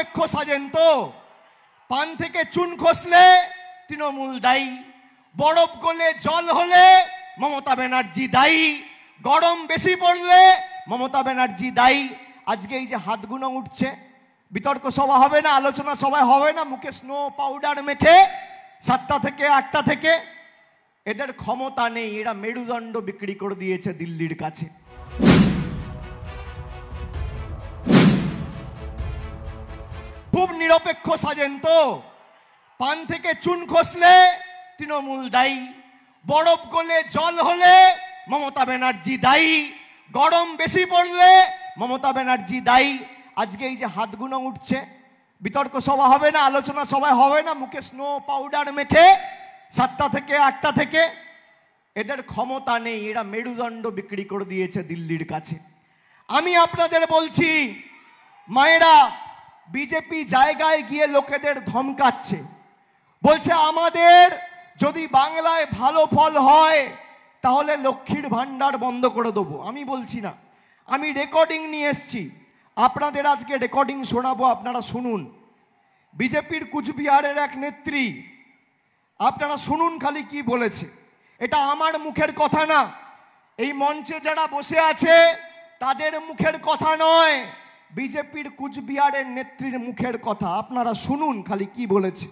নিরপেক্ষ সাজেন তো? পান থেকে চুন খসলে তৃণমূল দায়ী, বরফ গলে জল হলে মমতা ব্যানার্জি দায়ী, গরম বেশি পড়লে মমতা ব্যানার্জি দায়ী। আজকে এই যে হাত গুনো উঠছে, বিতর্ক সভা হবে না, আলোচনা সভা হবে না, মুখে স্নো পাউডার মেখে 7টা থেকে 8টা থেকে, এদের ক্ষমতা নেই। এরা মেরুদণ্ড বিক্রি করে দিয়েছে দিল্লির কাছে। খুব নিরপেক্ষ সাজেন তো? পান থেকে চুন খসলে তৃণমূল দায়ী, বরফ গলে জল হলে মমতা ব্যানার্জি দায়ী, গরম বেশি পড়লে মমতা ব্যানার্জি দায়ী। আজকে এই যে হাত গুনো উঠছে, বিতর্ক সভা হবে না, আলোচনা সভা হবে না, মুখে স্নো পাউডার মেখে 7টা থেকে 8টা থেকে, এদের ক্ষমতা নেই। এরা মেরুদণ্ড বিক্রি করে দিয়েছে দিল্লির কাছে। আমি আপনাদের বলছি মায়েরা, বিজেপি জায়গায় গিয়ে লোকেদের ধমকাচ্ছে, বলছে আমাদের যদি বাংলায় ভালো ফল হয় তাহলে লক্ষ্মীর ভান্ডার বন্ধ করে দেবো। আমি বলছি না, আমি রেকর্ডিং নিয়ে এসছি, আপনাদের আজকে রেকর্ডিং শোনাবো, আপনারা শুনুন। বিজেপির কুচবিহারের এক নেত্রী, আপনারা শুনুন খালি কি বলেছে। এটা আমার মুখের কথা না, এই মঞ্চে যারা বসে আছে তাদের মুখের কথা নয়, বিজেপির কুচবিহারের নেত্রীর মুখের কথা। আপনারা শুনুন খালি কি বলেছে।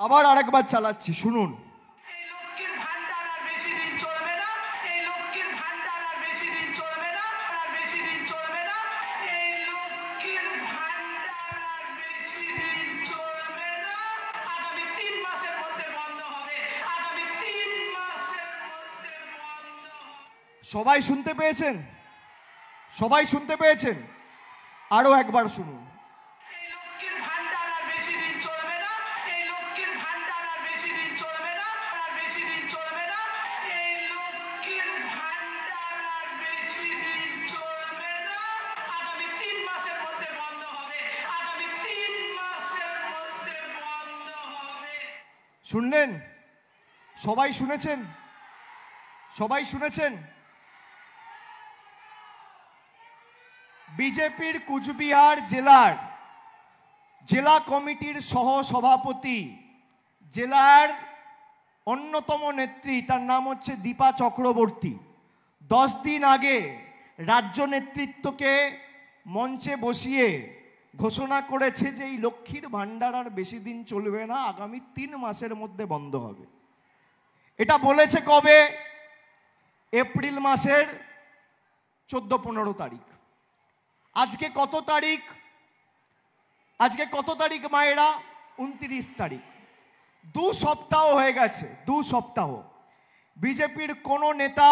আবার আরেকবার চালাচ্ছি, শুনুন। সবাই শুনতে পেয়েছেন? সবাই শুনতে পেয়েছেন? আরো একবার শুনুন। শুনলেন? সবাই শুনেছেন? সবাই শুনেছেন? বিজেপির কুচবিহার জেলার জেলা কমিটির সহ সভাপতি, জেলার অন্যতম নেত্রী, তার নাম হচ্ছে দীপা চক্রবর্তী, 10 দিন আগে রাজ্য নেতৃত্বকে মঞ্চে বসিয়ে ঘোষণা করেছে যে এই লক্ষ্মীর ভান্ডার আর বেশি দিন চলবে না, আগামী 3 মাসের মধ্যে বন্ধ হবে। এটা বলেছে কবে? এপ্রিল মাসের 14-15 তারিখ। আজকে কত তারিখ? আজকে কত তারিখ মায়েরা? 29 তারিখ। 2 সপ্তাহ হয়ে গেছে, 2 সপ্তাহ। বিজেপির কোনো নেতা,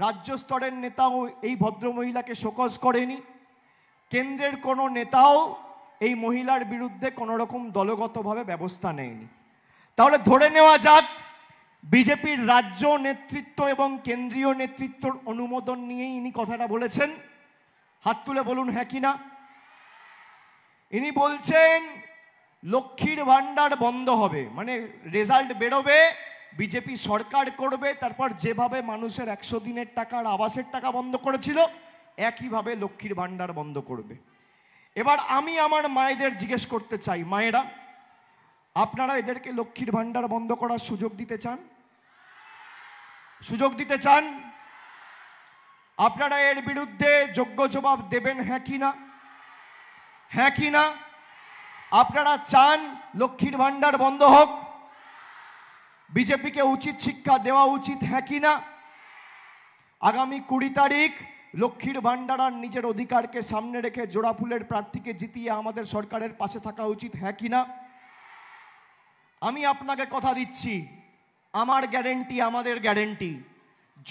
রাজ্য স্তরের নেতাও এই ভদ্রমহিলাকে শোকজ করেনি, কেন্দ্রের কোনো নেতাও এই মহিলার বিরুদ্ধে কোনো রকম দলগতভাবে ব্যবস্থা নেয়নি। তাহলে ধরে নেওয়া যাক বিজেপির রাজ্য নেতৃত্ব এবং কেন্দ্রীয় নেতৃত্বর অনুমোদন নিয়েই ইনি কথাটা বলেছেন। হাত তুলে বলুন হ্যাঁ কি না। ইনি বলছেন লক্ষ্মীর ভান্ডার বন্ধ হবে, মানে রেজাল্ট বেরোবে, বিজেপি সরকার করবে, তারপর যেভাবে মানুষের 100 দিনের টাকা আর আবাসের টাকা বন্ধ করেছিল একইভাবে লক্ষ্মীর ভান্ডার বন্ধ করবে। এবার আমি আমার মায়েদের জিজ্ঞেস করতে চাই, মায়েরা আপনারা এদেরকে লক্ষ্মীর ভান্ডার বন্ধ করার সুযোগ দিতে চান? সুযোগ দিতে চান? আপনারা এর বিরুদ্ধে যোগ্য জবাব দেবেন হ্যাঁ কি না? হ্যাঁ কি না? আপনারা চান লক্ষ্মীর ভান্ডার বন্ধ হোক? বিজেপিকে উচিত শিক্ষা দেওয়া উচিত হ্যাঁ কি না? আগামী 20 তারিখ লক্ষ্মীর ভান্ডার আর নিজের অধিকারকে সামনে রেখে জোড়া ফুলের প্রার্থীকে জিতিয়ে আমাদের সরকারের পাশে থাকা উচিত হ্যাঁ কি না? আমি আপনাকে কথা দিচ্ছি, আমার গ্যারেন্টি, আমাদের গ্যারেন্টি,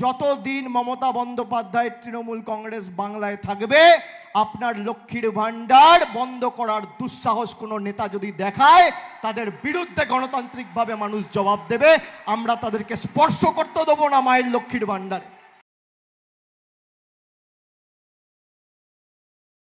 যতদিন মমতা বন্দ্যোপাধ্যায় তৃণমূল কংগ্রেস বাংলায় থাকবে আপনার লক্ষ্মীর ভান্ডার বন্ধ করার দুঃসাহস কোনো নেতা যদি দেখায় তাদের বিরুদ্ধে গণতান্ত্রিকভাবে মানুষ জবাব দেবে। আমরা তাদেরকে স্পর্শ করতে দেবো না মায়ের লক্ষ্মীর ভান্ডার।